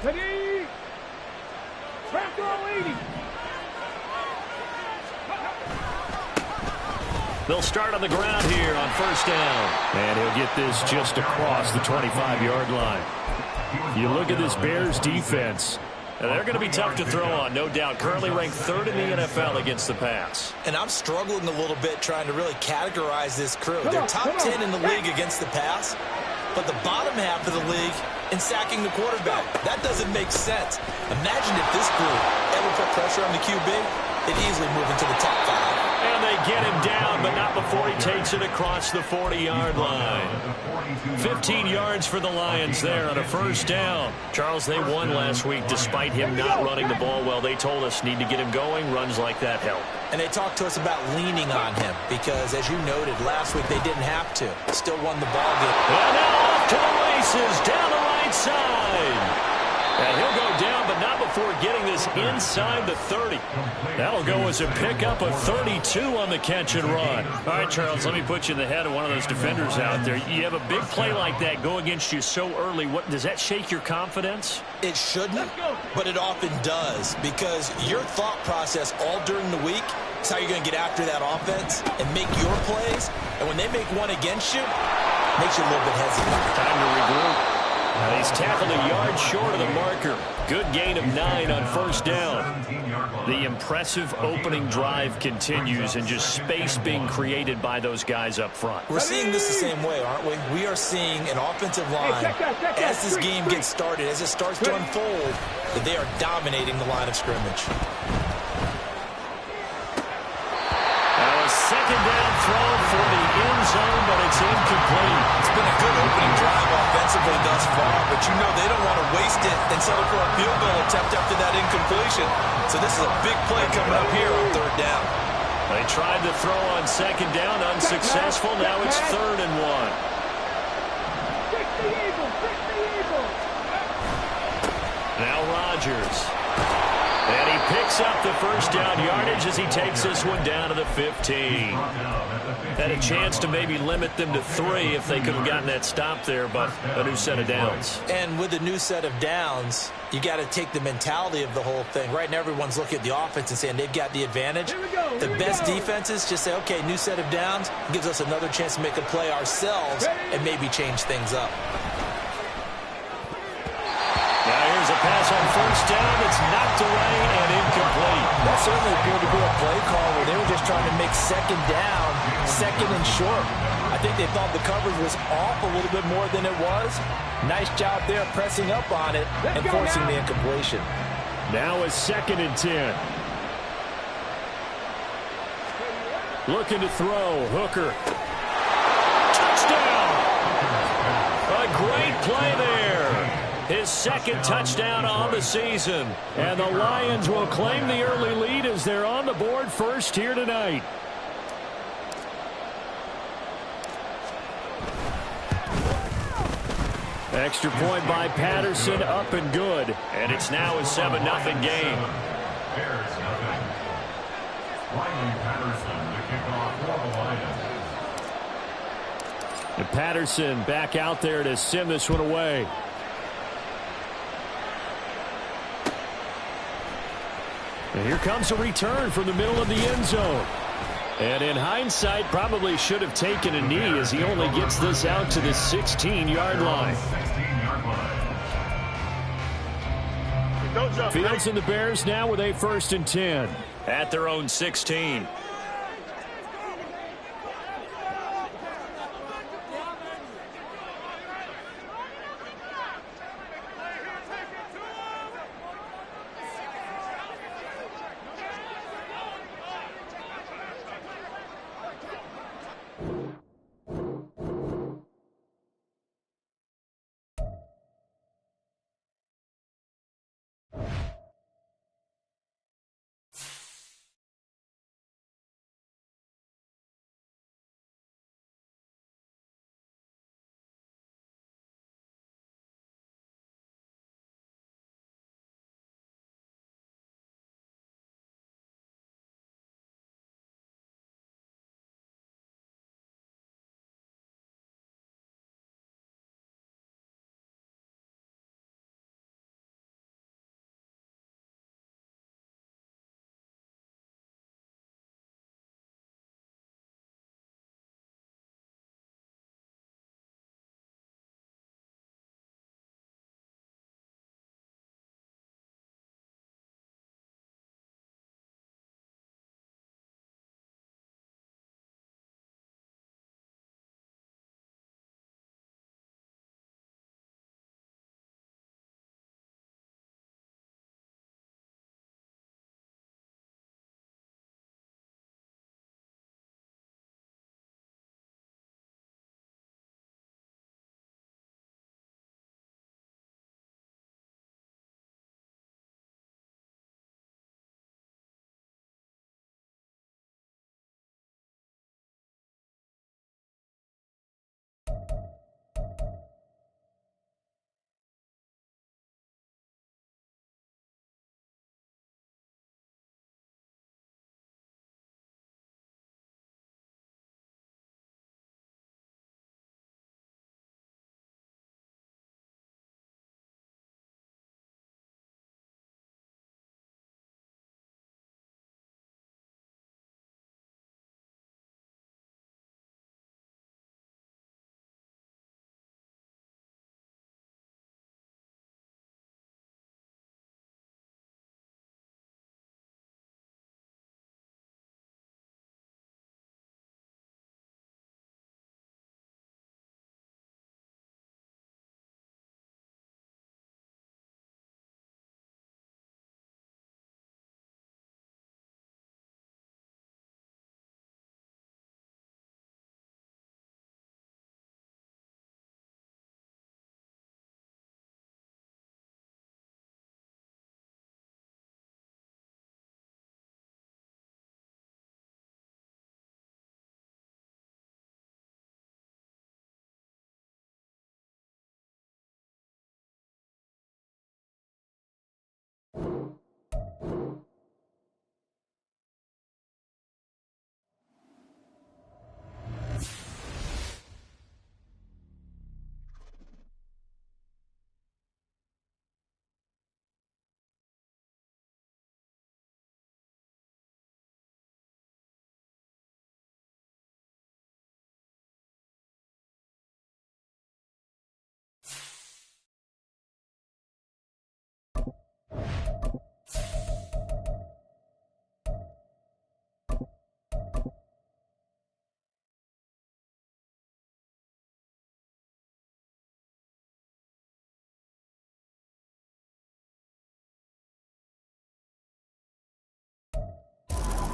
Ready? Back row 80. They'll start on the ground here on first down. And he'll get this just across the 25-yard line. You look at this Bears defense. And they're going to be tough to throw on, no doubt. Currently ranked third in the NFL against the pass. And I'm struggling a little bit trying to really categorize this crew. They're top 10 in the league against the pass, but the bottom half of the league in sacking the quarterback. That doesn't make sense. Imagine if this group ever put pressure on the QB, they'd easily move into the top 5. And they get him down, but not before he takes it across the 40-yard line. 15 yards for the Lions there on a first down. Charles, they won last week despite him not running the ball well. They told us need to get him going. Runs like that help. And they talked to us about leaning on him because, as you noted, last week they didn't have to. Still won the ball game. And now off to the races down the right side. And he'll go down, but not before getting this inside the 30. That'll go as a pickup of 32 on the catch and run. All right, Charles, let me put you in the head of one of those defenders out there. You have a big play like that go against you so early. What does that shake your confidence? It shouldn't, but it often does because your thought process all during the week is how you're going to get after that offense and make your plays. And when they make one against you, it makes you a little bit hesitant. Time to regroup. Now he's tackled a yard short of the marker. Good gain of 9 on first down. The impressive opening drive continues and just space being created by those guys up front. We're seeing this the same way, aren't we? We are seeing an offensive line, as this game gets started, as it starts to unfold, that they are dominating the line of scrimmage. Second down throw for the end zone, but it's incomplete. It's been a good opening drive offensively thus far, but you know they don't want to waste it and settle for a field goal attempt after that incompletion. So this is a big play coming up here on third down. They tried to throw on second down, unsuccessful. Now it's 3rd and 1. Now Rodgers. And he picks up the first down yardage as he takes this one down to the 15. Had a chance to maybe limit them to 3 if they could have gotten that stop there, but a new set of downs. And with the new set of downs, you got to take the mentality of the whole thing. Right now everyone's looking at the offense and saying they've got the advantage. The best defenses just say, okay, new set of downs gives us another chance to make a play ourselves and maybe change things up. Now here's a pass on first down. It's knocked away and incomplete. That certainly appeared to be a play call where they were just trying to make second down, second and short. I think they thought the coverage was off a little bit more than it was. Nice job there pressing up on it and forcing the incompletion. Now it's 2nd and 10. Looking to throw. Hooker. Touchdown! A great play there. His 2nd touchdown on the season. And the Lions will claim the early lead as they're on the board first here tonight. Extra point by Patterson, up and good. And it's now a 7-0 game. Bears nothing. Ryan Patterson to kick off for the Lions. And Patterson back out there to send this one away. And here comes a return from the middle of the end zone. And in hindsight, probably should have taken a knee as he only gets this out to the 16-yard line. Fields and the Bears now with a 1st and 10 at their own 16.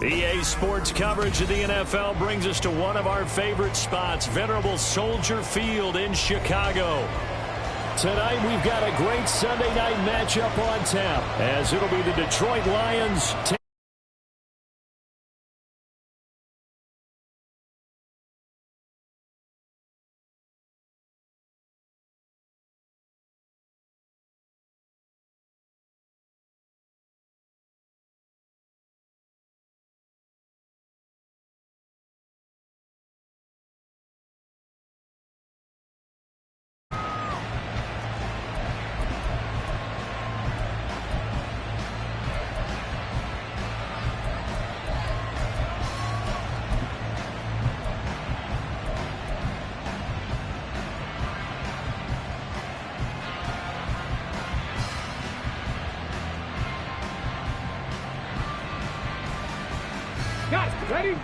EA Sports coverage of the NFL brings us to one of our favorite spots, venerable Soldier Field in Chicago. Tonight we've got a great Sunday night matchup on tap, as it'll be the Detroit Lions. Guys, ready?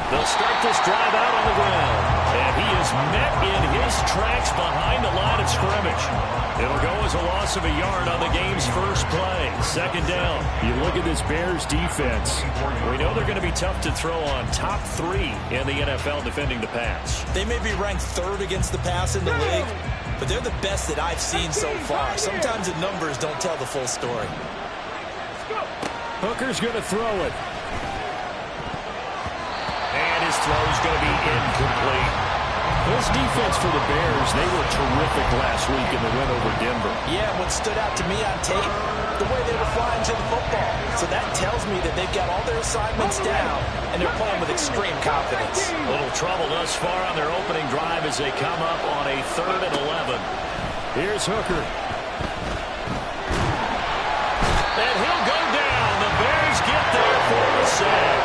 They'll start this drive out on the ground. And he is met in his tracks behind the line of scrimmage. It'll go as a loss of a yard on the game's first play. Second down. You look at this Bears defense. We know they're going to be tough to throw on. Top 3 in the NFL defending the pass. They may be ranked 3rd against the pass in the league, but they're the best that I've seen so far. Sometimes the numbers don't tell the full story. Hooker's going to throw it. And his throw's going to be incomplete. This defense for the Bears, they were terrific last week in the win over Denver. Yeah, what stood out to me on tape, the way they were flying to the football. So that tells me that they've got all their assignments down, and they're playing with extreme confidence. A little trouble thus far on their opening drive as they come up on a 3rd and 11. Here's Hooker. And he'll go down. The Bears get there for the sack.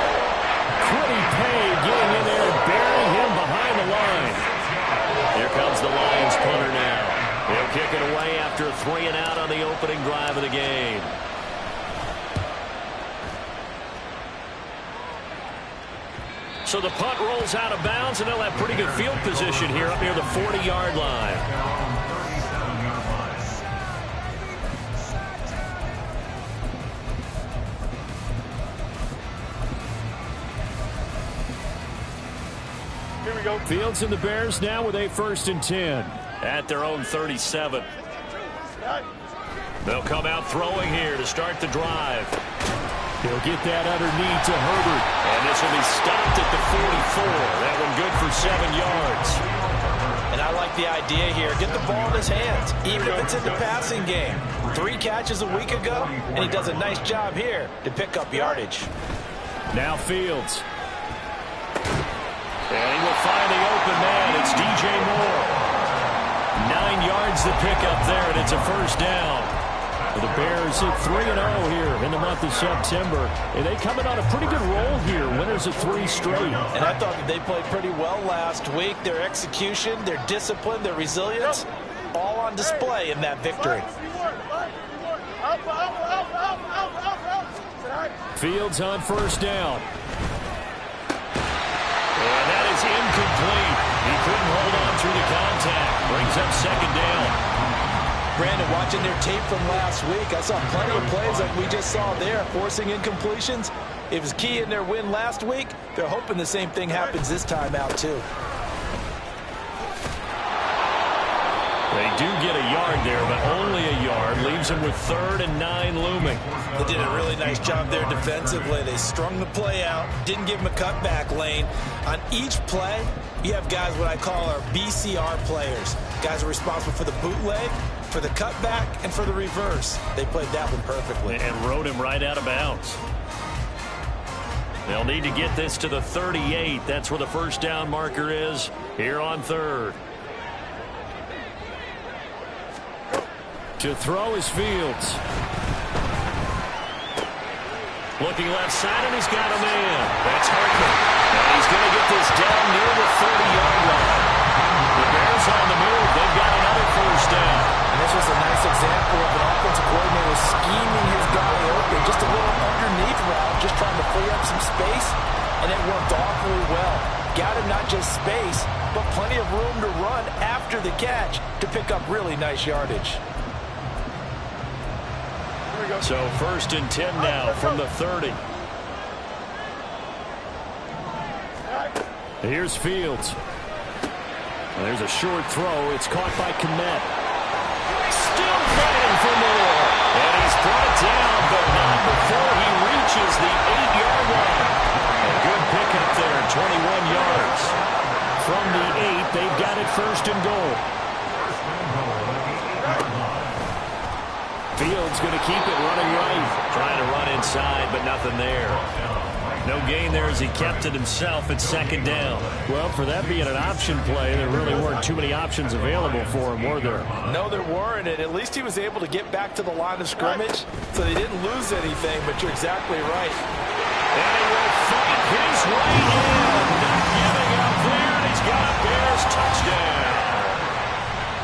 Quiddy Pay getting in there and burying him behind the line. Here comes the Lions punter now. He'll kick it away after a 3 and out on the opening drive of the game. So the punt rolls out of bounds, and they'll have pretty good field position here up near the 40-yard line. Here we go. Fields and the Bears now with a 1st and 10 at their own 37. They'll come out throwing here to start the drive. He'll get that underneath to Herbert. And this will be stopped at the 44. That one good for 7 yards. And I like the idea here. Get the ball in his hands, even if it's in the passing game. 3 catches a week ago, and he does a nice job here to pick up yardage. Now Fields. And he will find the open man. It's DJ Moore. 9 yards to pick up there, and it's a 1st down. The Bears at 3-0 here in the month of September. And they coming on a pretty good roll here. Winners of 3 straight. And I thought that they played pretty well last week. Their execution, their discipline, their resilience, all on display in that victory. Fields on 1st down. And that is incomplete. He couldn't hold on through the contact. Brings up 2nd down. Brandon, watching their tape from last week, I saw plenty of plays like we just saw there, forcing incompletions. It was key in their win last week. They're hoping the same thing happens this time out, too. They do get a yard there, but only a yard. Leaves them with 3rd and 9 looming. They did a really nice job there defensively. They strung the play out, didn't give him a cutback lane. On each play, you have guys what I call our BCR players. Guys are responsible for the bootleg, for the cutback, and for the reverse. They played that one perfectly. And rode him right out of bounds. They'll need to get this to the 38. That's where the 1st down marker is here on 3rd. To throw is Fields. Looking left side, and he's got a man. That's Hartman. And he's going to get this down near the 30-yard line. The Bears on the move. They've got another 1st down. And this was a nice example of an offensive coordinator scheming his guy open. Just a little underneath route, just trying to free up some space, and it worked awfully well. Got him not just space, but plenty of room to run after after the catch to pick up really nice yardage. So 1st and 10 now from the 30. Here's Fields. There's a short throw. It's caught by Kmet. Still fighting for more. And he's brought down, but not before he reaches the 8-yard line. A good pickup there, 21 yards. From the 8, they've got it 1st and goal. Fields going to keep it running right. Trying to run inside, but nothing there. No gain there as he kept it himself at 2nd down. Well, for that being an option play, there really weren't too many options available for him, were there? No, there weren't, and at least he was able to get back to the line of scrimmage, so they didn't lose anything, but you're exactly right. And he will fight his way in. Not giving up there, and he's got a Bears touchdown.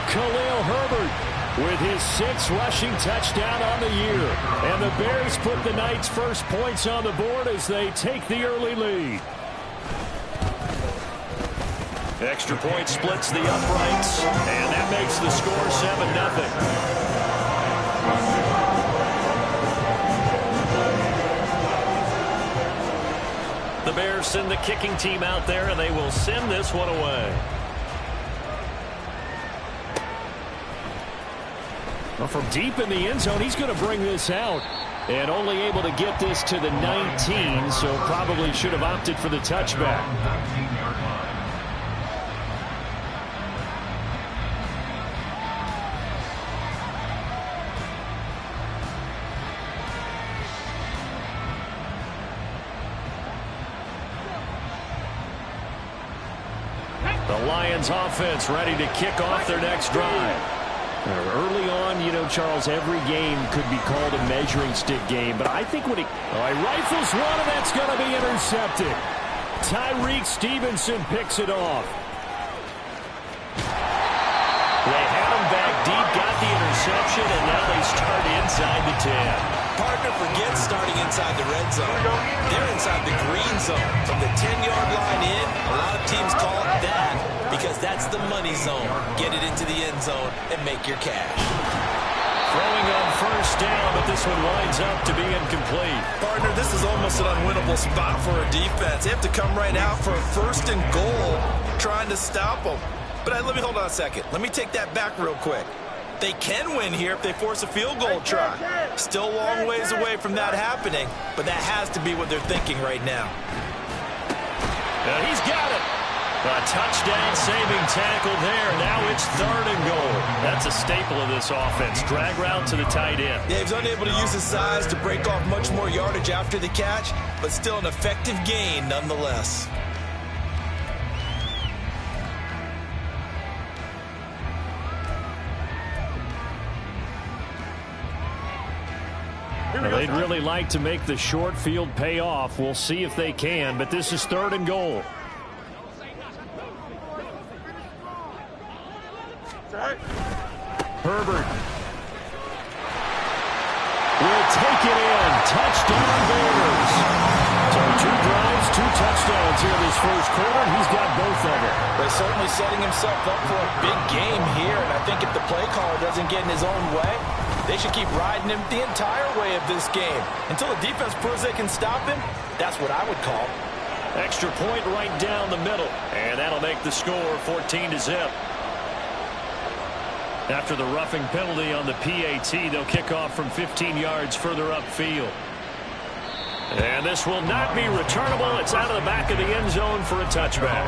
Khalil Herbert with his 6th rushing touchdown on the year. And the Bears put the Knights' first points on the board as they take the early lead. Extra point splits the uprights, and that makes the score 7-0. The Bears send the kicking team out there, and they will send this one away. Well, from deep in the end zone, he's going to bring this out. And only able to get this to the 19, so probably should have opted for the touchback. The Lions offense ready to kick off their next drive. Early on, you know, Charles, every game could be called a measuring stick game, but I think when he rifles one, and that's going to be intercepted. Tyreek Stevenson picks it off. They had him back deep, got the interception, and now they start inside the 10. Partner forgets starting inside the red zone. They're inside the green zone. From the 10-yard line in, a lot of teams call it that because that's the money zone. Get it into the end zone and make your cash. Throwing on 1st down, but this one winds up to be incomplete. Partner, this is almost an unwinnable spot for a defense. They have to come right out for a 1st and goal trying to stop them. But let me hold on a second. Let me take that back real quick. They can win here if they force a field goal try. Still a long ways away from that happening, but that has to be what they're thinking right now. And he's got it. A touchdown-saving tackle there. Now it's 3rd and goal. That's a staple of this offense. Drag route to the tight end. Yeah, he's unable to use his size to break off much more yardage after the catch, but still an effective gain nonetheless. They'd really like to make the short field pay off. We'll see if they can, but this is 3rd and goal. Herbert will take it in. Touchdown Bears. So 2 drives, 2 touchdowns here this first quarter, and he's got both of them. They're certainly setting himself up for a big game here, and I think if the play caller doesn't get in his own way, they should keep riding him the entire way of this game. Until the defense proves they can stop him, that's what I would call. Extra point right down the middle, and that'll make the score 14-0. After the roughing penalty on the PAT, they'll kick off from 15 yards further upfield. And this will not be returnable. It's out of the back of the end zone for a touchback.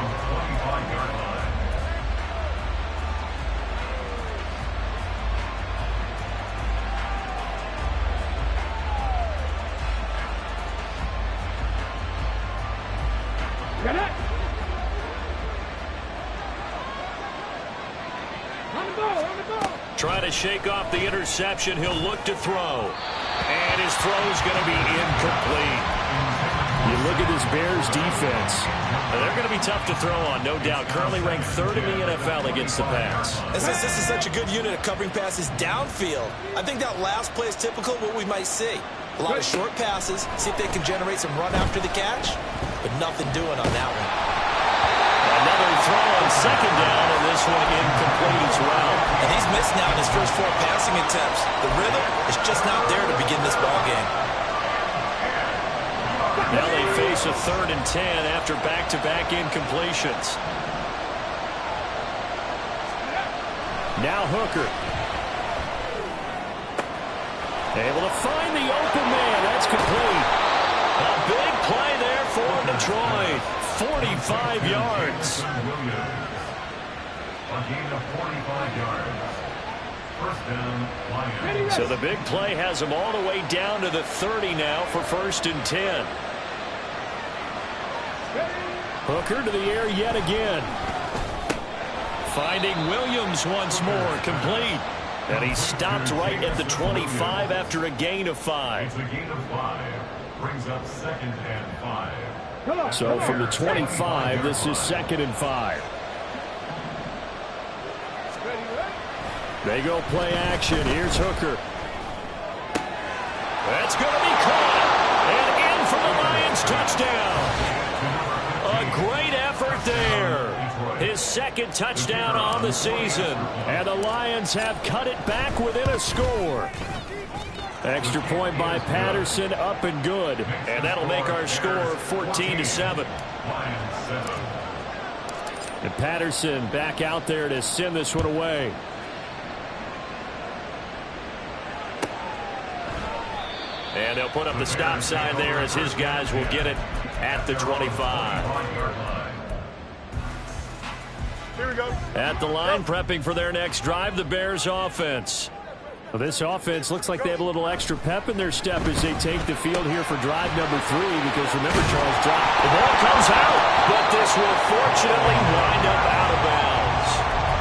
Got it. On the ball, on the ball. Trying to shake off the interception. He'll look to throw. And his throw's going to be incomplete. You look at this Bears defense. They're going to be tough to throw on, no doubt. Currently ranked 3rd in the NFL against the pass. This is such a good unit of covering passes downfield. I think that last play is typical of what we might see. A lot of short passes, see if they can generate some run after the catch, but nothing doing on that one. Another throw on second down, and this one incomplete as well. And he's missed now in his first 4 passing attempts. The rhythm is just not there to begin this ball game. Now they face a 3rd and 10 after back-to-back incompletions. Now Hooker. Able to find the open man. That's complete. A big play there for Detroit. 45 yards. A gain of 45 yards. First down, Lions. So the big play has them all the way down to the 30 now for 1st and 10. Hooker to the air yet again. Finding Williams once more, complete. And he stopped right at the 25 after a gain of 5. It's a gain of 5. Brings up 2nd and 5. So from the 25, this is 2nd and 5. They go play action. Here's Hooker. That's going to be caught. And in for the Lions touchdown. A great effort there. His 2nd touchdown on the season. And the Lions have cut it back within a score. Extra point by Patterson, up and good. And that'll make our score 14-7. And Patterson back out there to send this one away. And they'll put up the stop sign there as his guys will get it at the 25. Here we go. At the line, prepping for their next drive, the Bears offense. Well, this offense looks like they have a little extra pep in their step as they take the field here for drive number 3, because remember, Charles, the ball comes out, but this will fortunately wind up out of bounds.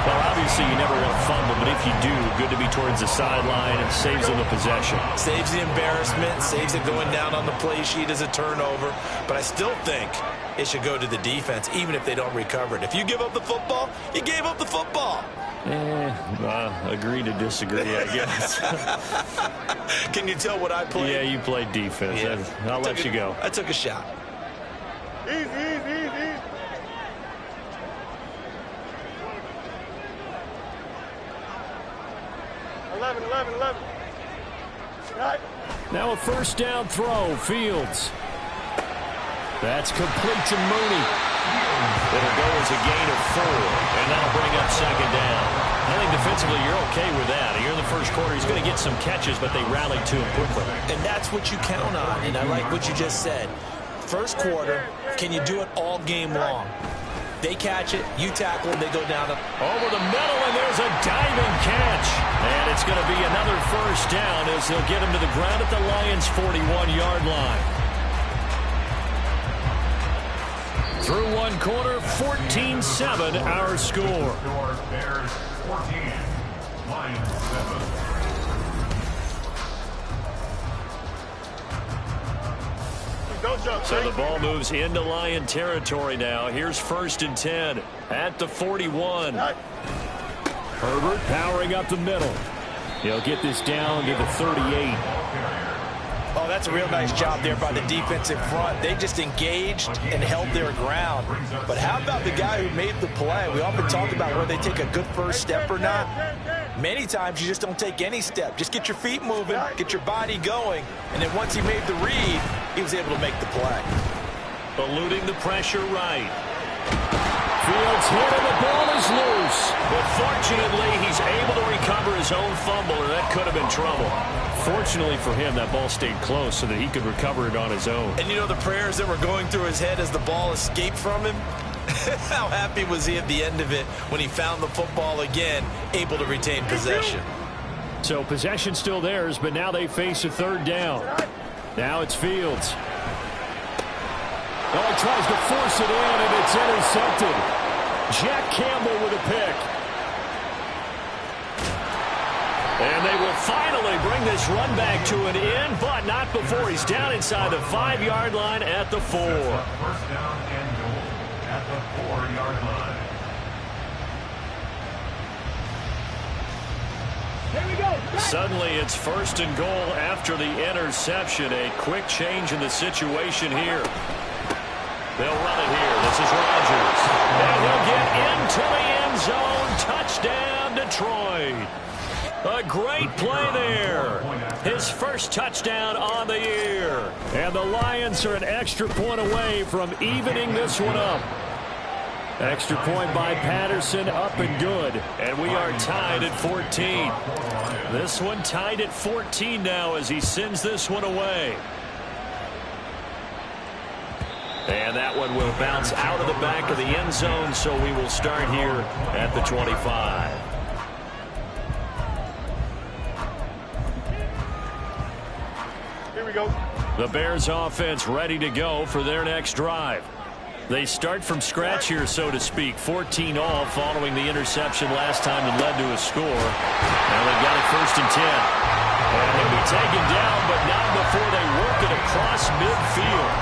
Well, obviously you never want to fumble, but if you do, good to be towards the sideline and saves them the possession. Saves the embarrassment, saves it going down on the play sheet as a turnover. But I still think it should go to the defense, even if they don't recover it. If you give up the football, you gave up the football. Agree to disagree, I guess. Can you tell what I played? Yeah, you played defense. Yeah. I'll let you go. I took a shot. Easy. 11. Right. Now a 1st down throw. Fields. That's complete to Mooney. It'll go as a gain of 4, and that'll bring up 2nd down. I think defensively you're okay with that. Here in the first quarter, he's going to get some catches, but they rallied to him quickly. And that's what you count on, and I like what you just said. First quarter, can you do it all game long? They catch it, you tackle, and they go down. Over the middle, and there's a diving catch. And it's going to be another 1st down as they'll get him to the ground at the Lions' 41-yard line. Through one quarter, 14-7 our score. Bears 14, Lions 7. So the ball moves into Lion territory now. Here's 1st and 10 at the 41. Herbert powering up the middle. He'll get this down to the 38. Oh, that's a real nice job there by the defensive front. They just engaged and held their ground. But how about the guy who made the play? We often talk about whether they take a good first step or not. Many times you just don't take any step. Just get your feet moving, get your body going, and then once he made the read, he was able to make the play. Eluding the pressure right. Fields hit and the ball is loose. But fortunately, he's able to recover his own fumble, or that could have been trouble. Fortunately for him, that ball stayed close so that he could recover it on his own. And you know the prayers that were going through his head as the ball escaped from him? How happy was he at the end of it when he found the football again, able to retain possession? So possession still theirs, but now they face a 3rd down. Now it's Fields. Oh, he tries to force it in, and it's intercepted. Jack Campbell with a pick. And they will finally bring this run back to an end, but not before he's down inside the 5-yard line at the 4. 1st down and goal at the 4-yard line. Here we go. Suddenly it's 1st and goal after the interception. A quick change in the situation here. They'll run it here. This is Rodgers. And he'll get into the end zone. Touchdown, Detroit. A great play there. His first touchdown on the year. And the Lions are an extra point away from evening this one up. Extra point by Patterson, up and good. And we are tied at 14. This one tied at 14 now as he sends this one away. And that one will bounce out of the back of the end zone, so we will start here at the 25. Here we go. The Bears offense ready to go for their next drive. They start from scratch here, so to speak. 14 all following the interception last time that led to a score. And they've got it 1st and 10. And he'll be taken down, but not before they work it across midfield.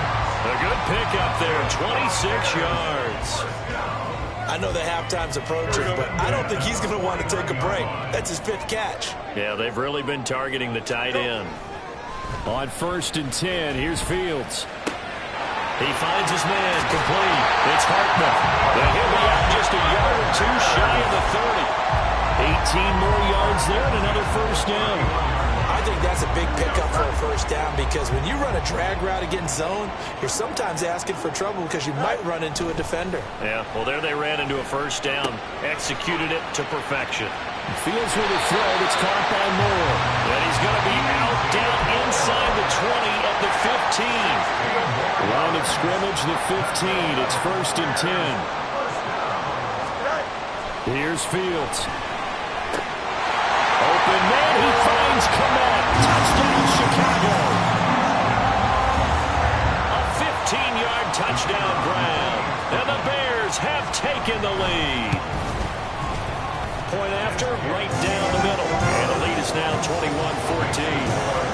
A good pickup there, 26 yards. I know the halftime's approaching, but I don't think he's going to want to take a break. That's his 5th catch. Yeah, they've really been targeting the tight end. On 1st and 10, here's Fields. He finds his man, complete. It's Hartman. And he'll be out just a yard or two shy of the 30. 18 more yards there and another 1st down. I think that's a big pickup for a 1st down because when you run a drag route against zone, you're sometimes asking for trouble because you might run into a defender. Yeah, well, there they ran into a 1st down, executed it to perfection. Fields with a throw that's caught by Moore. And he's going to be out down inside the 20 at the 15. Line of scrimmage, the 15. It's 1st and 10. Here's Fields. Open man, he finds Kmet. Touchdown, Chicago. A 15-yard touchdown grab. And the Bears have taken the lead. Point after, right down the middle. And the lead is now 21-14.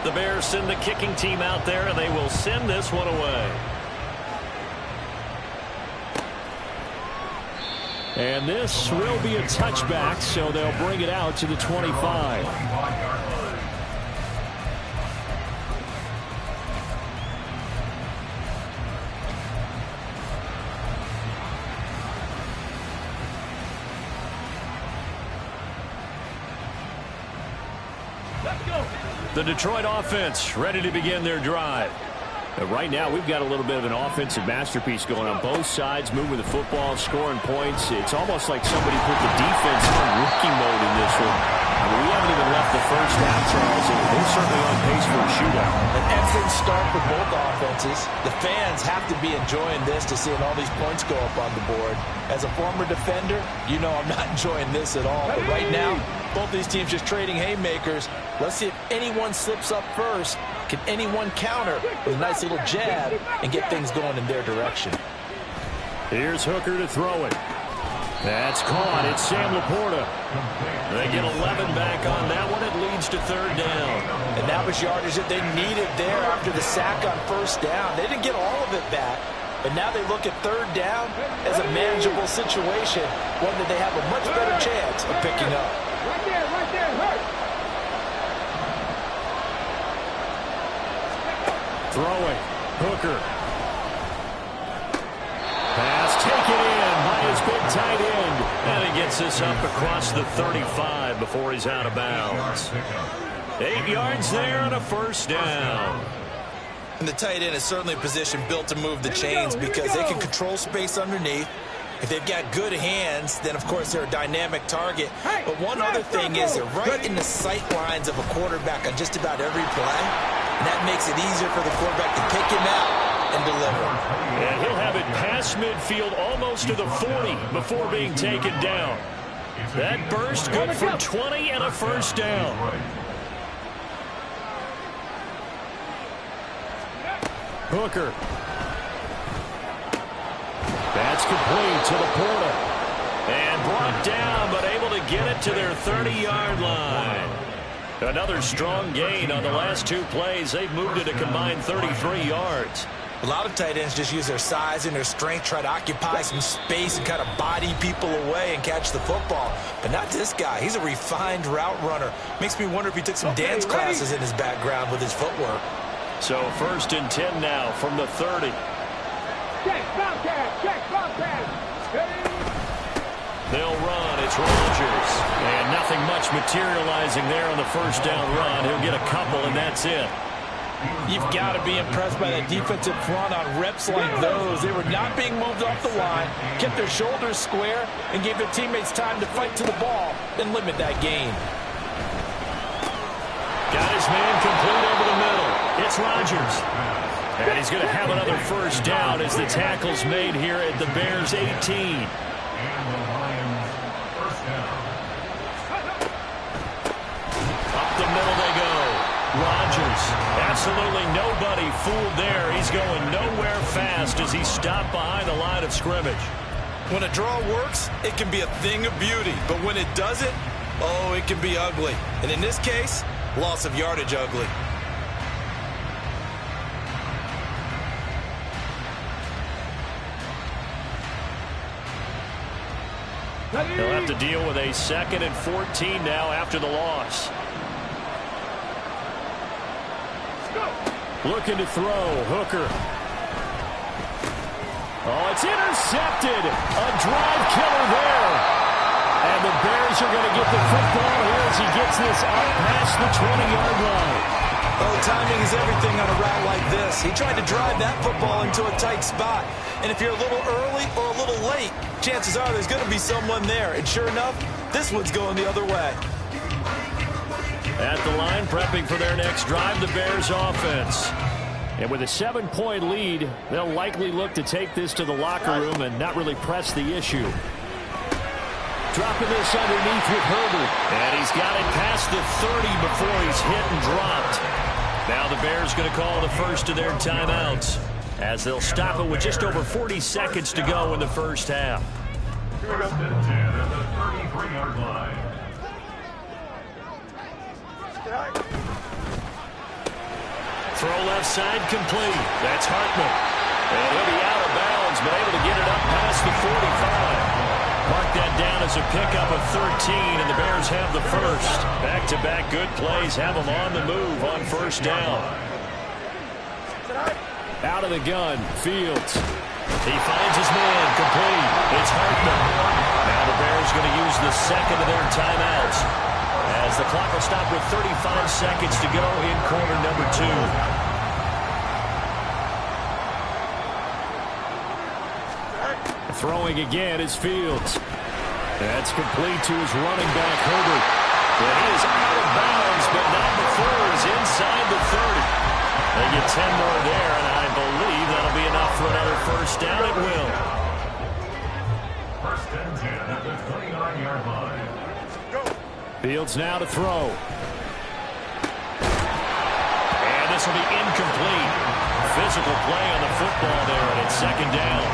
The Bears send the kicking team out there, and they will send this one away. And this will be a touchback, so they'll bring it out to the 25. Let's go. The Detroit offense ready to begin their drive. Right now, we've got a little bit of an offensive masterpiece going on both sides, moving the football, scoring points. It's almost like somebody put the defense on rookie mode in this one. I mean, we haven't even left the 1st half, Charles, and they're certainly on pace for a shootout. An excellent start for both offenses. The fans have to be enjoying this to seeing all these points go up on the board. As a former defender, you know I'm not enjoying this at all. But right now, both these teams just trading haymakers. Let's see if anyone slips up first. Can anyone counter with a nice little jab and get things going in their direction? Here's Hooker to throw it. That's caught. It's Sam Laporta. They get 11 back on that one. It leads to 3rd down. And that was yardage that they needed there after the sack on 1st down. They didn't get all of it back. But now they look at 3rd down as a manageable situation, one that they have a much better chance of picking up. Right there, hurt. Throwing. Hooker. Pass taken in by his big tight end. And he gets this up across the 35 before he's out of bounds. 8 yards there and a 1st down. And the tight end is certainly a position built to move the chains because they can control space underneath. If they've got good hands, then, of course, they're a dynamic target. But one other thing is they're right in the sight lines of a quarterback on just about every play. And that makes it easier for the quarterback to pick him out and deliver. And he'll have it past midfield almost to the 40 before being taken down. That burst good for 20 and a 1st down. Hooker. That's complete to Laporta. And brought down, but able to get it to their 30-yard line. Another strong gain on the last 2 plays. They've moved it a combined 33 yards. A lot of tight ends just use their size and their strength, try to occupy some space and kind of body people away and catch the football. But not this guy. He's a refined route runner. Makes me wonder if he took some dance classes in his background with his footwork. So 1st and 10 now from the 30. Check, Bobcat, check, Bobcat. They'll run. It's Rodgers. And nothing much materializing there on the first down run. He'll get a couple, and that's it. You've got to be impressed by that defensive front on reps like those. They were not being moved off the line, kept their shoulders square, and gave their teammates time to fight to the ball and limit that gain. Got his man complete over the middle. It's Rodgers. And he's going to have another first down as the tackle's made here at the Bears' 18. And the Lions first down. Up the middle they go. Rodgers. Absolutely nobody fooled there. He's going nowhere fast as he stopped behind the line of scrimmage. When a draw works, it can be a thing of beauty. But when it doesn't, oh, it can be ugly. And in this case, loss of yardage ugly. He'll have to deal with a 2nd and 14 now after the loss. Looking to throw. Hooker. Oh, it's intercepted. A drive killer there. And the Bears are going to get the football here as he gets this up past the 20-yard line. Oh, timing is everything on a route like this. He tried to drive that football into a tight spot. And if you're a little early or a little late, chances are there's going to be someone there. And sure enough, this one's going the other way. At the line, prepping for their next drive, the Bears offense. And with a 7-point lead, they'll likely look to take this to the locker room and not really press the issue. Dropping this underneath with Herbert. And he's got it past the 30 before he's hit and dropped. Now the Bears going to call the first of their timeouts as they'll stop it with just over 40 seconds to go in the first half. First and 10 at the 33-yard line. Throw left side complete. That's Hartman. And he'll be out of bounds, but able to get it up past the 45. Mark that down as a pickup of 13, and the Bears have the first. Back-to-back good plays have them on the move on first down. Out of the gun, Fields. He finds his man complete. It's Hartman. Now the Bears going to use the second of their timeouts as the clock will stop with 35 seconds to go in quarter number 2. Throwing again is Fields. That's complete to his running back, Herbert. And he is out of bounds, but not before he's inside the 30. They get 10 more there, and I believe that'll be enough for another first down. It will. First and 10 at the 29-yard line. Fields now to throw. And this will be incomplete. Physical play on the football there, and it's second down.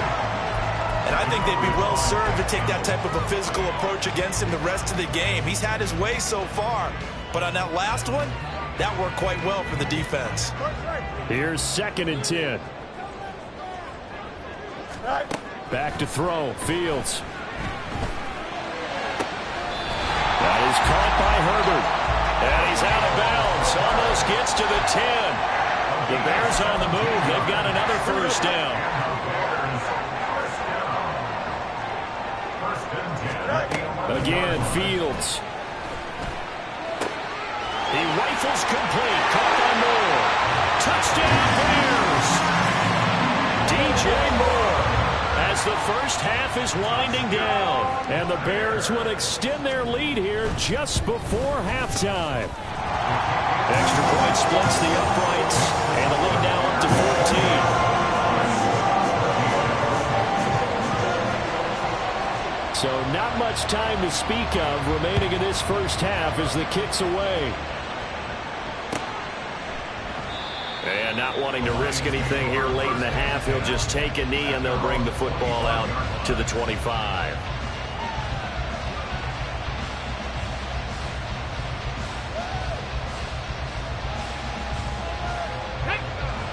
And I think they'd be well served to take that type of a physical approach against him the rest of the game. He's had his way so far, but on that last one, that worked quite well for the defense. Here's 2nd and 10. Back to throw. Fields. That is caught by Herbert. And he's out of bounds. Almost gets to the 10. The Bears on the move. They've got another first down. Again, Fields. He rifles complete. Caught by Moore. Touchdown, Bears. DJ Moore. As the first half is winding down. And the Bears would extend their lead here just before halftime. Extra point splits the uprights. And the lead now up to 14. So not much time to speak of remaining in this first half as the kick's away. And not wanting to risk anything here late in the half, he'll just take a knee and they'll bring the football out to the 25.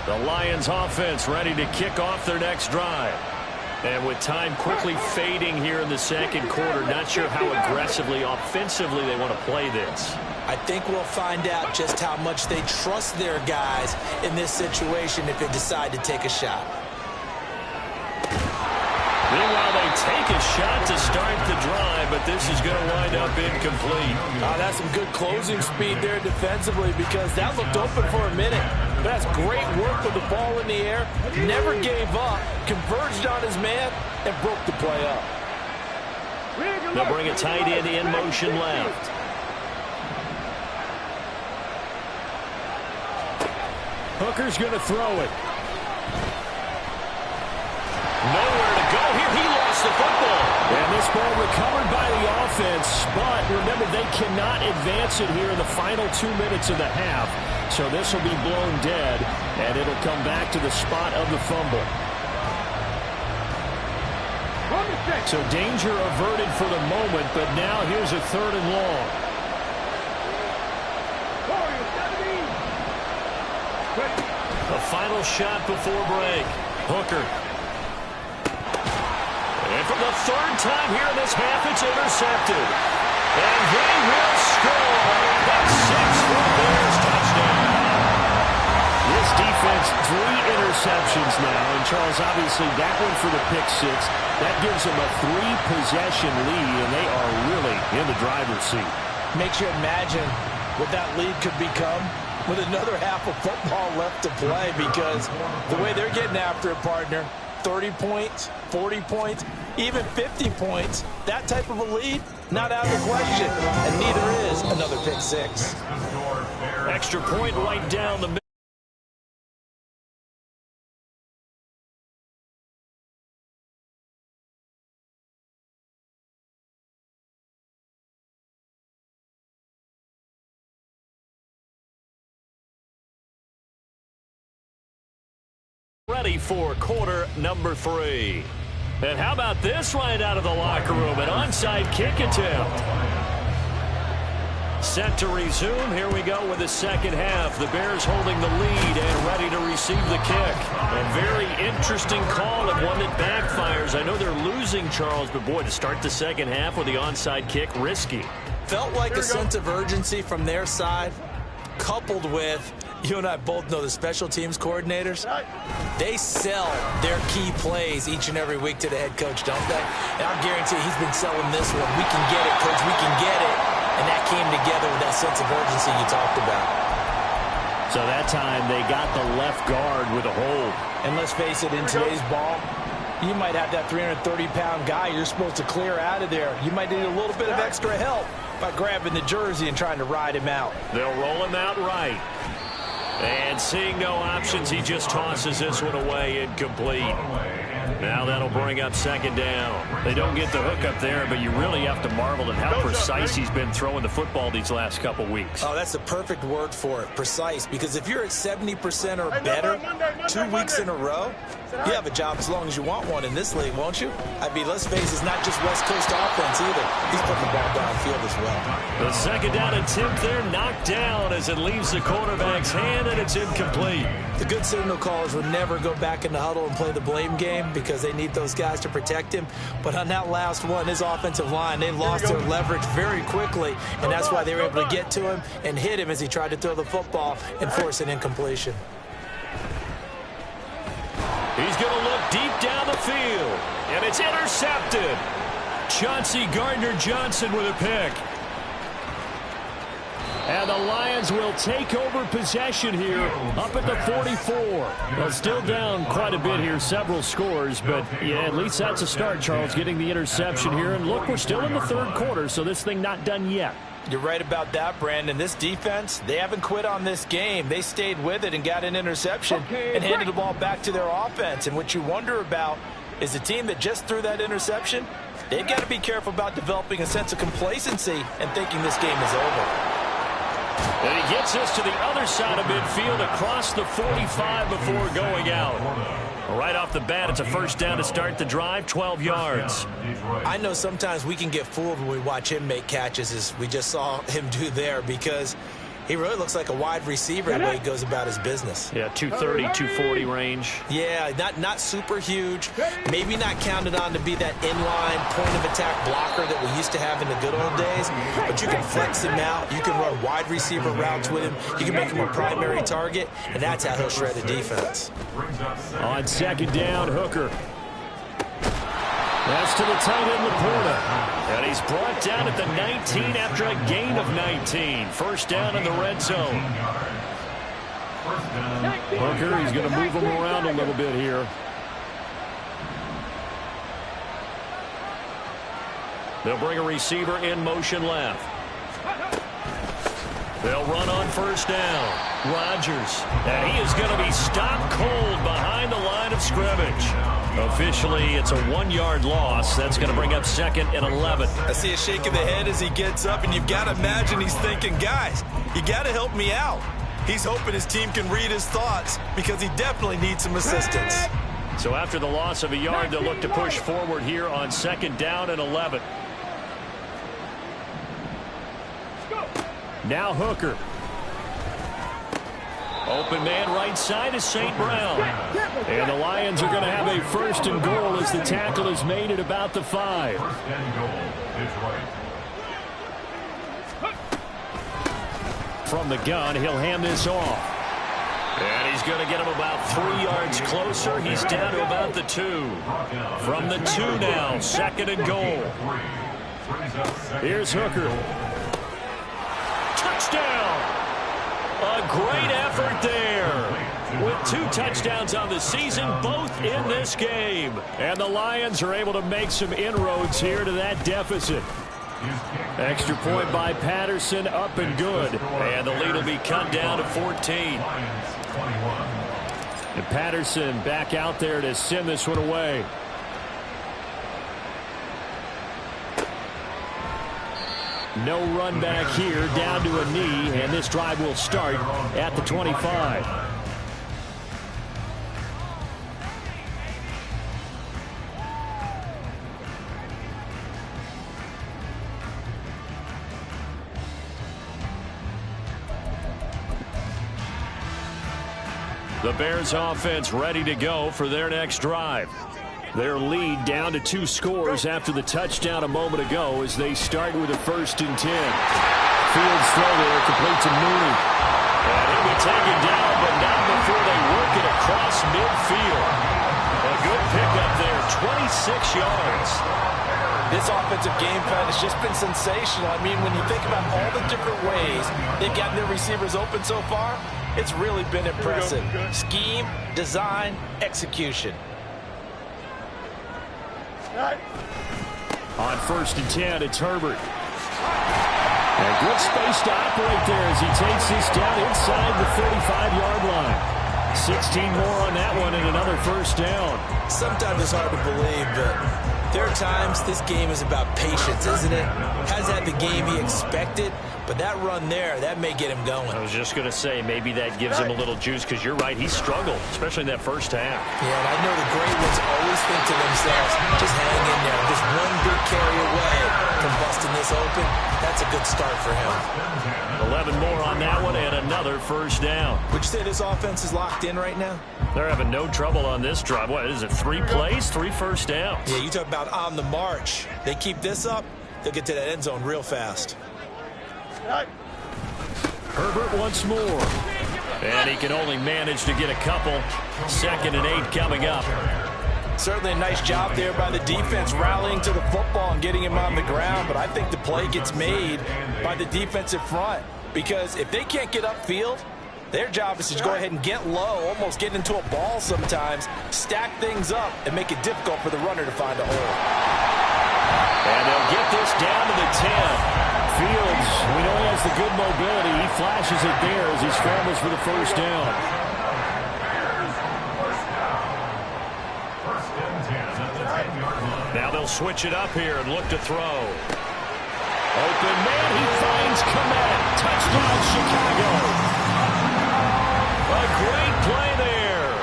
The The Lions offense ready to kick off their next drive. And with time quickly fading here in the second quarter, not sure how aggressively, offensively they want to play this. I think we'll find out just how much they trust their guys in this situation if they decide to take a shot. Meanwhile, they take a shot to start the drive, but this is going to wind up incomplete. That's some good closing speed there defensively because that looked open for a minute. But that's great work with the ball in the air. Never gave up, converged on his man, and broke the play up. They'll bring a tight end in motion left. Hooker's going to throw it. Nowhere to go here. He lost the football. And this ball recovered by the offense. But remember, they cannot advance it here in the final 2 minutes of the half. So this will be blown dead, and it'll come back to the spot of the fumble. So danger averted for the moment, but now here's a 3rd and long. A final shot before break. Hooker. And for the 3rd time here in this half, it's intercepted. And they will score. That's 6 for the Bears. Touchdown. This defense, 3 interceptions now. And Charles, obviously, that one for the pick 6. That gives them a 3-possession lead, and they are really in the driver's seat. Makes you imagine what that lead could become with another half of football left to play, because the way they're getting after it, partner, 30 points, 40 points, even 50 points, that type of a lead, not out of the question, and neither is another pick 6. Extra point right down the middle. Ready for quarter number 3. And how about this right out of the locker room? An onside kick attempt. Set to resume. Here we go with the second half. The Bears holding the lead and ready to receive the kick. A very interesting call and one that backfires. I know they're losing, Charles, but boy, to start the second half with the onside kick, risky. Felt like a sense of urgency from their side, coupled with, you and I both know the special teams coordinators, they sell their key plays each and every week to the head coach, don't they? And I guarantee he's been selling this one. We can get it, coach, we can get it. And that came together with that sense of urgency you talked about. So that time they got the left guard with a hold. And let's face it, in today's ball, you might have that 330-pound guy you're supposed to clear out of there. You might need a little bit of extra help by grabbing the jersey and trying to ride him out. They'll roll him out right. And seeing no options, he just tosses this one away, incomplete. Now that'll bring up second down. They don't get the hook up there, but you really have to marvel at how precise he's been throwing the football these last couple weeks. Oh, that's the perfect word for it, precise. Because if you're at 70% or better 2 weeks in a row, you have a job as long as you want one in this league, won't you? I mean, let's face it, it's not just West Coast offense either. He's putting the ball downfield as well. The second down attempt there knocked down as it leaves the quarterback's hand, and it's incomplete. The good signal callers would never go back in the huddle and play the blame game because they need those guys to protect him. But on that last one, his offensive line, they lost their leverage very quickly, and that's why they were able to get to him and hit him as he tried to throw the football and force an incompletion. He's going to look deep down the field, and it's intercepted. Chauncey Gardner-Johnson with a pick. And the Lions will take over possession here up at the 44. Well, still down quite a bit here, several scores, but yeah, at least that's a start, Charles, getting the interception here. And look, we're still in the third quarter, so this thing not done yet. You're right about that, Brandon. This defense, they haven't quit on this game. They stayed with it and got an interception and handed the ball back to their offense. And what you wonder about is a team that just threw that interception, they've got to be careful about developing a sense of complacency and thinking this game is over. And he gets us to the other side of midfield across the 45 before going out. Right off the bat, it's a first down to start the drive, 12 yards. I know sometimes we can get fooled when we watch him make catches, as we just saw him do there, because He really looks like a wide receiver the way he goes about his business. Yeah, 230, 240 range. Yeah, not super huge. Maybe not counted on to be that inline point-of-attack blocker that we used to have in the good old days. But you can flex him out. You can run wide receiver routes with him. You can make him a primary target, and that's how he'll shred a defense. On second down, Hooker. That's to the tight end, Laporta. And he's brought down at the 19 after a gain of 19. First down in the red zone. Hooker, he's going to move him around a little bit here. They'll bring a receiver in motion left. They'll run on first down. Rodgers. And he is going to be stopped cold behind the line of scrimmage. Officially, it's a 1-yard loss. That's going to bring up 2nd and 11. I see a shake of the head as he gets up, and you've got to imagine he's thinking, guys, you got to help me out. He's hoping his team can read his thoughts because he definitely needs some assistance. So after the loss of a yard, they'll look to push forward here on 2nd down and 11. Now Hooker. Open man right side is St. Brown. And the Lions are going to have a 1st and goal as the tackle is made at about the 5. From the gun, he'll hand this off. And he's going to get him about 3 yards closer. He's down to about the 2. From the 2 now, 2nd and goal. Here's Hooker. Touchdown! A great effort there. With 2 touchdowns on the season, both in this game. And the Lions are able to make some inroads here to that deficit. Extra point by Patterson, up and good. And the lead will be cut down to 14. And Patterson back out there to send this one away. No run back here, down to a knee, and this drive will start at the 25. The Bears offense ready to go for their next drive. Their lead down to 2 scores after the touchdown a moment ago as they start with a 1st and 10. Fields throw there, complete to Mooney. And he'll be taken down, but not before they work it across midfield. A good pickup there, 26 yards. This offensive game plan has just been sensational. I mean, when you think about all the different ways they've gotten their receivers open so far, it's really been impressive. Scheme, design, execution. On 1st and 10, it's Herbert. And good space to operate there as he takes this down inside the 35-yard line. 16 more on that one and another 1st down. Sometimes it's hard to believe, but there are times this game is about patience, isn't it? Hasn't had the game he expected, but that run there, that may get him going. I was just going to say, maybe that gives him a little juice, because you're right, he struggled, especially in that first half. Yeah, and I know the great ones always think to themselves, just hang in there. Just one big carry away from busting this open. That's a good start for him. 11 more on that one and another 1st down. Would you say this offense is locked in right now? They're having no trouble on this drive. What is it, 3 plays, 3 first downs? Yeah, you talk about on the march. They keep this up, they'll get to that end zone real fast. Herbert once more. And he can only manage to get a couple. 2nd and 8 coming up. Certainly a nice job there by the defense rallying to the football and getting him on the ground, but I think the play gets made by the defensive front because if they can't get upfield, their job is to go ahead and get low, almost get into a ball sometimes, stack things up, and make it difficult for the runner to find a hole. And they'll get this down to the 10. Fields, we know he has the good mobility. He flashes it there as he scrambles for the 1st down. Now they'll switch it up here and look to throw. Open man, he finds Kmet. Touchdown, Chicago. A great play there.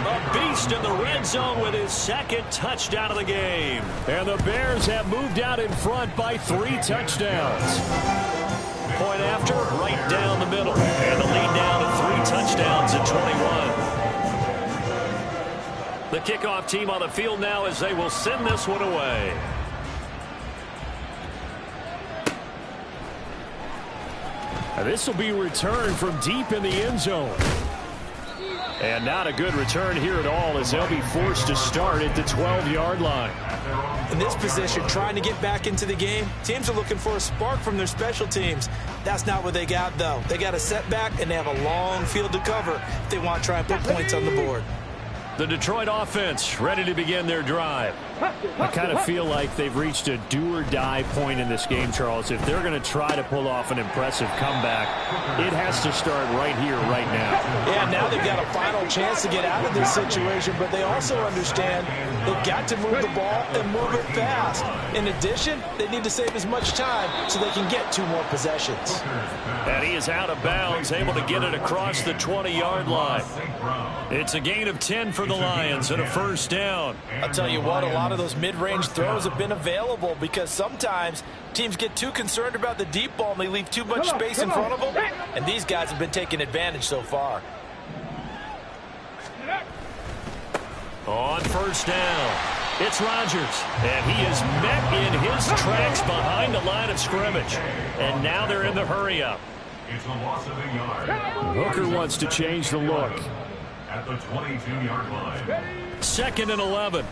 A beast in the red zone with his 2nd touchdown of the game. And the Bears have moved out in front by 3 touchdowns. Point after, right down the middle. The kickoff team on the field now as they will send this one away. And this will be returned from deep in the end zone. And not a good return here at all as they'll be forced to start at the 12-yard line. In this position, trying to get back into the game, teams are looking for a spark from their special teams. That's not what they got, though. They got a setback, and they have a long field to cover if they want to try and put points on the board. The Detroit offense ready to begin their drive. I kind of feel like they've reached a do-or-die point in this game, Charles. If they're going to try to pull off an impressive comeback, it has to start right here, right now. Yeah, now they've got a final chance to get out of this situation, but they also understand they've got to move the ball and move it fast. In addition, they need to save as much time so they can get 2 more possessions. And he is out of bounds, able to get it across the 20-yard line. It's a gain of 10 for the Lions and a first down. I'll tell you what, a lot of those mid-range throws have been available because sometimes teams get too concerned about the deep ball and they leave too much space in front of them, and these guys have been taking advantage so far. On first down, it's Rodgers, and he is met in his tracks behind the line of scrimmage. And now they're in the hurry-up. It's a loss of a yard. Hooker wants to change the look. At the 22-yard line. 2nd and 11.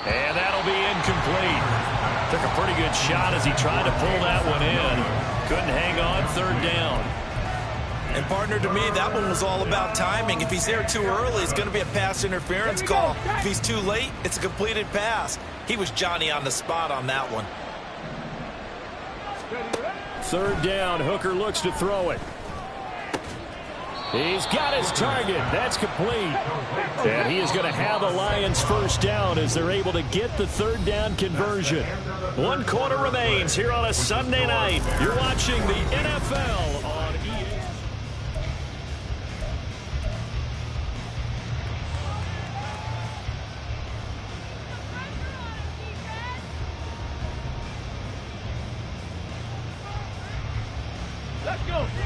And that'll be incomplete. Took a pretty good shot as he tried to pull that one in. Couldn't hang on 3rd down. And, partner, to me, that one was all about timing. If he's there too early, it's going to be a pass interference call. If he's too late, it's a completed pass. He was Johnny on the spot on that one. 3rd down. Hooker looks to throw it. He's got his target. That's complete. And he is going to have the Lions first down as they're able to get the 3rd down conversion. 1 quarter remains here on a Sunday night. You're watching the NFL on EA.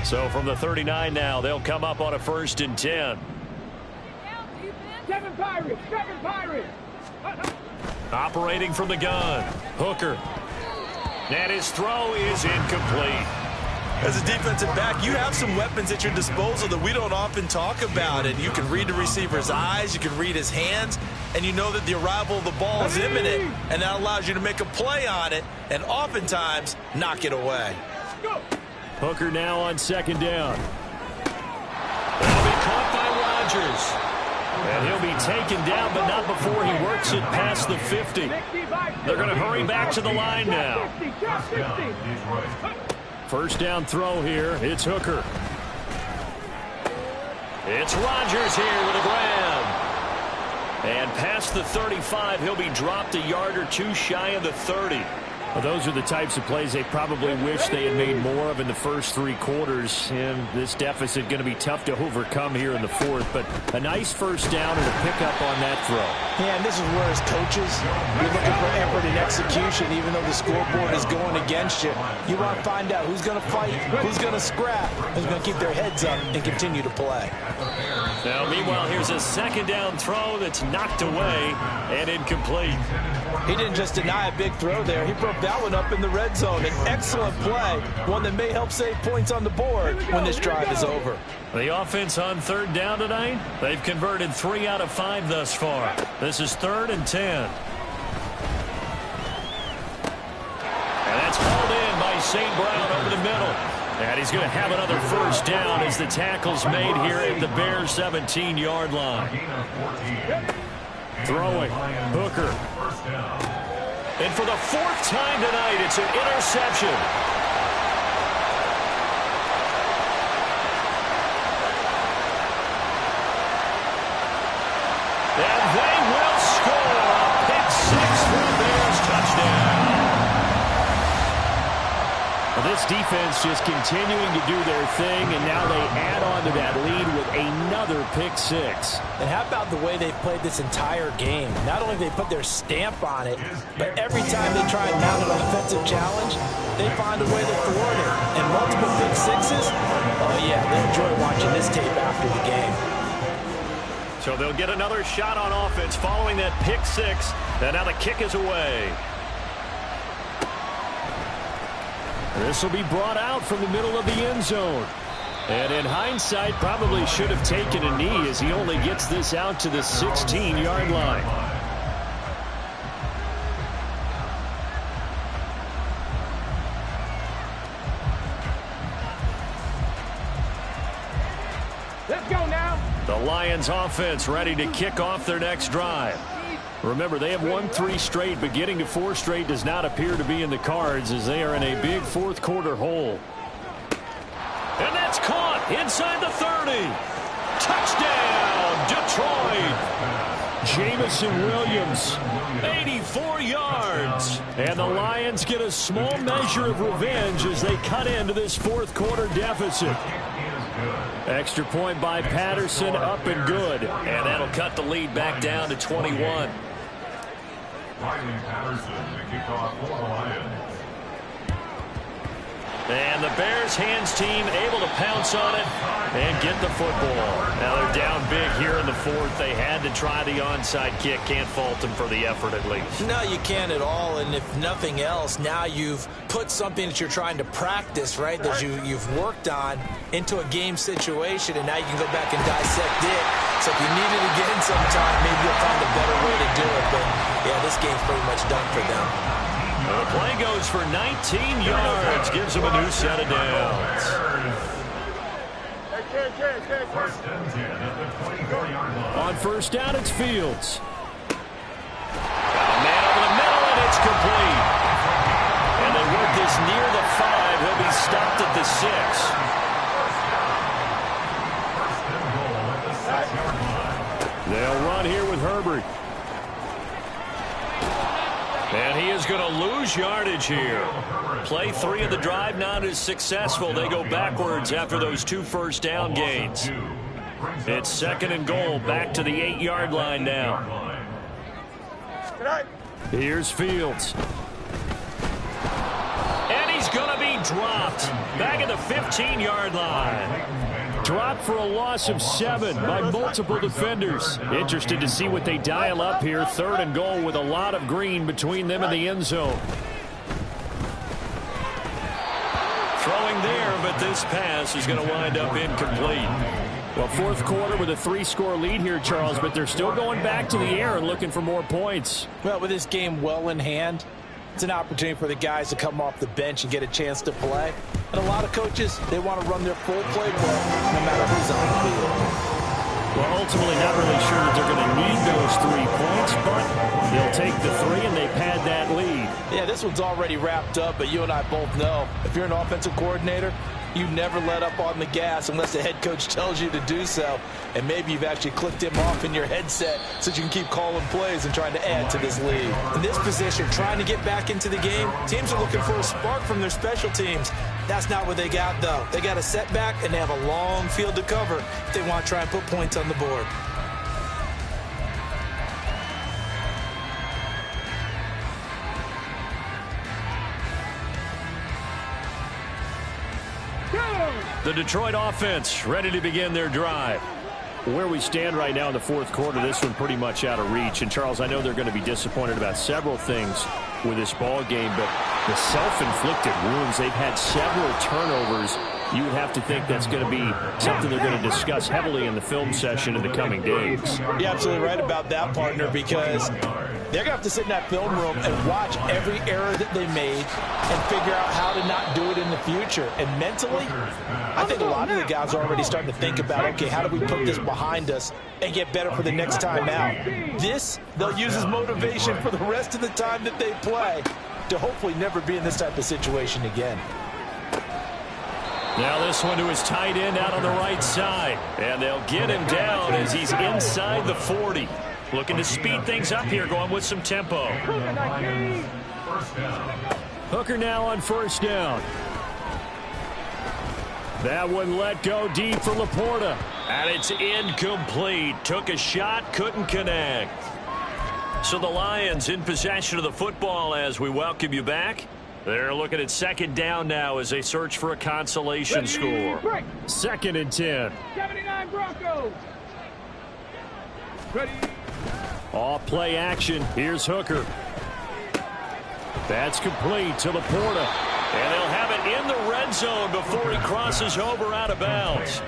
So from the 39 now, they'll come up on a 1st and 10. 7 Pirates! 7 Pirates! Operating from the gun, Hooker. And his throw is incomplete. As a defensive back, you have some weapons at your disposal that we don't often talk about. And you can read the receiver's eyes, you can read his hands, and you know that the arrival of the ball is imminent. And that allows you to make a play on it and oftentimes knock it away. Go! Hooker now on 2nd down. That'll be caught by Rodgers. And he'll be taken down, but not before he works it past the 50. They're going to hurry back to the line now. 1st down throw here. It's Hooker. It's Rodgers here with a grab. And past the 35, he'll be dropped a yard or 2 shy of the 30. Well, those are the types of plays they probably wish they had made more of in the first 3 quarters. And this deficit going to be tough to overcome here in the 4th. But a nice first down and a pickup on that throw. Yeah, and this is where as coaches, you're looking for effort and execution, even though the scoreboard is going against you. You want to find out who's going to fight, who's going to scrap, who's going to keep their heads up and continue to play. Now, meanwhile, here's a 2nd down throw that's knocked away and incomplete. He didn't just deny a big throw there. He broke that one up in the red zone. An excellent play, one that may help save points on the board when this drive is over. The offense on 3rd down tonight, they've converted 3 out of 5 thus far. This is 3rd and 10. And that's hauled in by St. Brown over the middle. And he's going to have another first down as the tackle's made here at the Bears' 17-yard line. Throwing, Hooker. And for the 4th time tonight, it's an interception. And they will score a pick 6 for the Bears touchdown. Well, this defense just continuing to do their thing, and now they add on to that lead with another pick 6. And how about the way they've played this entire game? Not only have they put their stamp on it, but every time they try and mount an offensive challenge, they find a way to thwart it. And multiple pick 6s, oh yeah, they enjoy watching this tape after the game. So they'll get another shot on offense following that pick six. And now the kick is away. This will be brought out from the middle of the end zone. And in hindsight, probably should have taken a knee as he only gets this out to the 16-yard line. Let's go now. The Lions offense ready to kick off their next drive. Remember, they have won 3 straight, but getting to 4 straight does not appear to be in the cards as they are in a big fourth quarter hole. And that's caught inside the 30. Touchdown, Detroit. Jamison Williams, 84 yards. And the Lions get a small measure of revenge as they cut into this fourth quarter deficit. Extra point by Patterson, up and good. And that'll cut the lead back down to 21. Riley Patterson, the kickoff for the Lions. And the Bears hands team able to pounce on it and get the football. Now they're down big here in the fourth. They had to try the onside kick. Can't fault them for the effort at least. No, you can't at all. And if nothing else, now you've put something that you're trying to practice, right, that you've worked on into a game situation, and now you can go back and dissect it. So if you need it again sometime, maybe you'll find a better way to do it. But, yeah, this game's pretty much done for them. Well, the play goes for 19 yards, gives them a new set of downs. First and 10 at the 24-yard line. On first down, it's Fields. Got a man over the middle, and it's complete. And they work this near the 5. He'll be stopped at the 6. First and goal at the 6-yard line. They'll run here with Herbert. And he is going to lose yardage here. Play 3 of the drive not as successful. They go backwards after those 2 first down gains. It's second and goal, back to the 8-yard line now. Here's Fields. And he's going to be dropped. Back at the 15-yard line. Dropped for a loss of 7 by multiple defenders. Interested to see what they dial up here. Third and goal with a lot of green between them and the end zone. Throwing there, but this pass is going to wind up incomplete. Well, fourth quarter with a 3-score lead here, Charles, but they're still going back to the air and looking for more points. Well, with this game well in hand, it's an opportunity for the guys to come off the bench and get a chance to play. And a lot of coaches, they want to run their full playbook no matter who's on the field. Well, ultimately not really sure that they're going to need those 3 points, but they'll take the 3 and they pad that lead. Yeah, this one's already wrapped up, but you and I both know if you're an offensive coordinator, you never let up on the gas unless the head coach tells you to do so. And maybe you've actually clicked him off in your headset so you can keep calling plays and trying to add to this lead. In this position, trying to get back into the game, teams are looking for a spark from their special teams. That's not what they got, though. They got a setback, and they have a long field to cover if they want to try and put points on the board. The Detroit offense ready to begin their drive. Where we stand right now in the fourth quarter, this one pretty much out of reach. And, Charles, I know they're going to be disappointed about several things with this ball game, but the self-inflicted wounds, they've had several turnovers. You would have to think that's going to be something they're going to discuss heavily in the film session in the coming days. You're absolutely right about that, partner, because they're going to have to sit in that film room and watch every error that they made and figure out how to not do it in the future. And mentally, I think a lot of the guys are already starting to think about, okay, how do we put this behind us and get better for the next time out? This, they'll use as motivation for the rest of the time that they play to hopefully never be in this type of situation again. Now this one to his tight end out on the right side. And they'll get him down as he's inside the 40. Looking to speed things up here, going with some tempo. Hooker now on first down. That one let go deep for Laporta. And it's incomplete. Took a shot, couldn't connect. So the Lions in possession of the football as we welcome you back. They're looking at second down now as they search for a consolation score. Second and 10. 79 Broncos. Off play action. Here's Hooker. That's complete to Laporta. And they'll have it in the red zone before he crosses over out of bounds.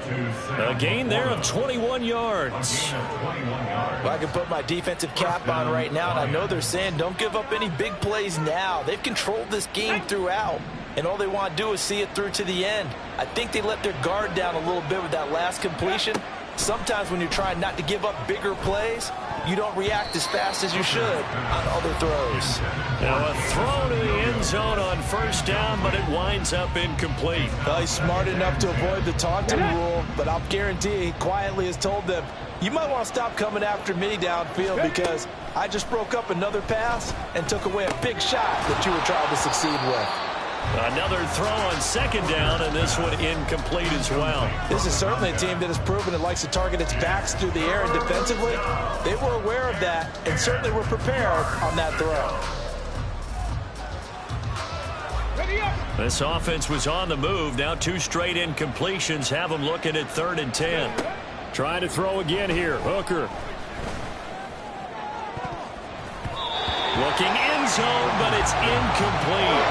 A gain there of 21 yards. Well, I can put my defensive cap on right now, and I know they're saying don't give up any big plays now. They've controlled this game throughout, and all they want to do is see it through to the end. I think they let their guard down a little bit with that last completion. Sometimes when you're trying not to give up bigger plays, you don't react as fast as you should on other throws. Now a throw to the end zone on first down, but it winds up incomplete. Well, he's smart enough to avoid the taunting rule, but I'll guarantee he quietly has told them, you might want to stop coming after me downfield because I just broke up another pass and took away a big shot that you were trying to succeed with. Another throw on second down, and this one incomplete as well. This is certainly a team that has proven it likes to target its backs through the air and defensively. They were aware of that and certainly were prepared on that throw. This offense was on the move. Now 2 straight incompletions have them looking at 3rd and 10. Trying to throw again here. Hooker. Looking in zone, but it's incomplete.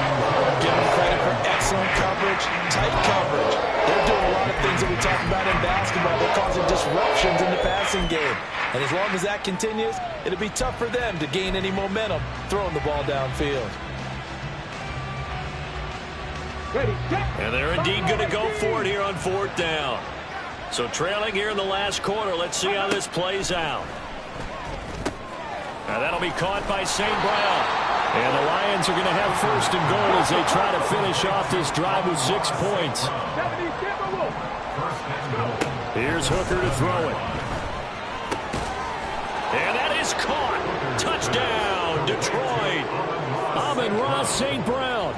Give them credit for excellent coverage, tight coverage. They're doing a lot of things that we talk about in basketball. They're causing disruptions in the passing game. And as long as that continues, it'll be tough for them to gain any momentum throwing the ball downfield. And they're indeed going to go for it here on 4th down. So trailing here in the last quarter. Let's see how this plays out. Now that'll be caught by St. Brown. And the Lions are going to have 1st and goal as they try to finish off this drive with 6 points. Here's Hooker to throw it. And that is caught. Touchdown, Detroit. Amon-Ra St. Brown.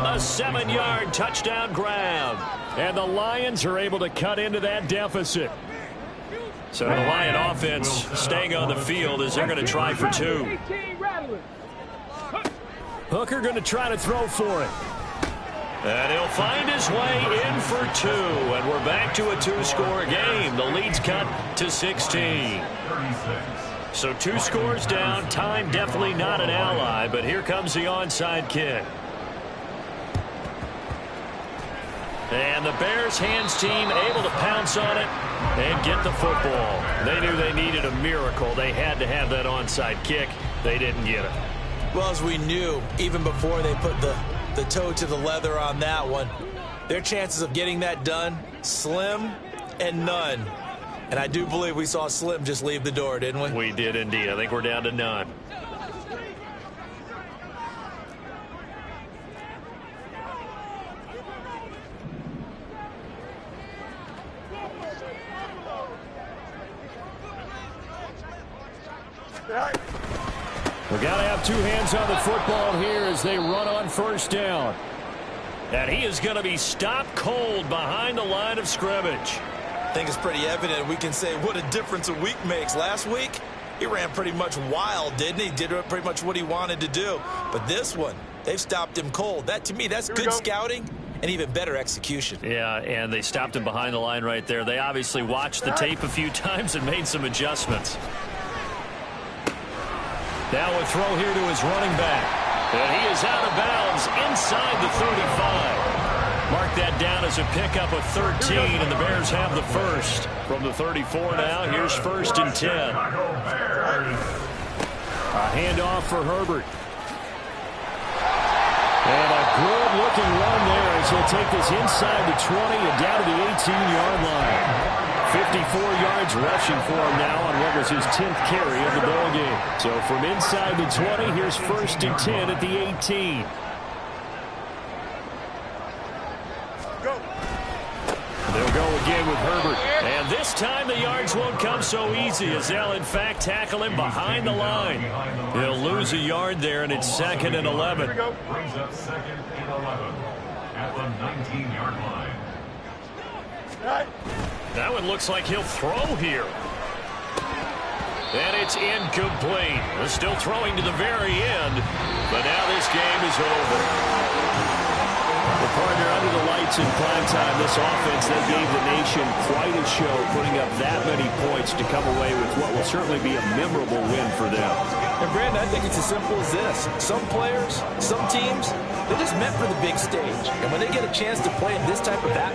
A 7-yard touchdown grab. And the Lions are able to cut into that deficit. So the Lion offense staying on the field as they're going to try for 2. Hooker going to try to throw for it. And he'll find his way in for 2. And we're back to a 2-score game. The lead's cut to 16. So 2 scores down. Time definitely not an ally. But here comes the onside kick. And the Bears hands team able to pounce on it and get the football. They knew they needed a miracle. They had to have that onside kick. They didn't get it. Well, as we knew, even before they put the toe to the leather on that one, their chances of getting that done, slim and none. And I do believe we saw Slim just leave the door, didn't we? We did indeed. I think we're down to none. We got to have 2 hands on the football here as they run on 1st down. And he is going to be stopped cold behind the line of scrimmage. I think it's pretty evident. We can say what a difference a week makes. Last week, he ran pretty much wild, didn't he? Did pretty much what he wanted to do. But this one, they've stopped him cold. That, to me, that's good scouting and even better execution. Yeah, and they stopped him behind the line right there. They obviously watched the tape a few times and made some adjustments. Now a throw here to his running back. And he is out of bounds inside the 35. Mark that down as a pickup of 13, and the Bears have the 1st. From the 34 now, here's 1st and 10. A handoff for Herbert. And a good-looking run there as he'll take this inside the 20 and down to the 18-yard line. 54 yards rushing for him now on what was his 10th carry of the ball game. So from inside the 20, here's 1st and 10 at the 18. They'll go again with Herbert. And this time the yards won't come so easy as they'll, in fact, tackle him behind the line. He'll lose a yard there, and it's 2nd and 11. Brings up 2nd and 11 at the 19-yard line. That one looks like he'll throw here. And it's incomplete. They're still throwing to the very end, but now this game is over. The partner under the lights once in prime time, this offense, they gave the nation quite a show, putting up that many points to come away with what will certainly be a memorable win for them. And Brandon, I think it's as simple as this. Some players, some teams, they're just meant for the big stage. And when they get a chance to play in this type of atmosphere,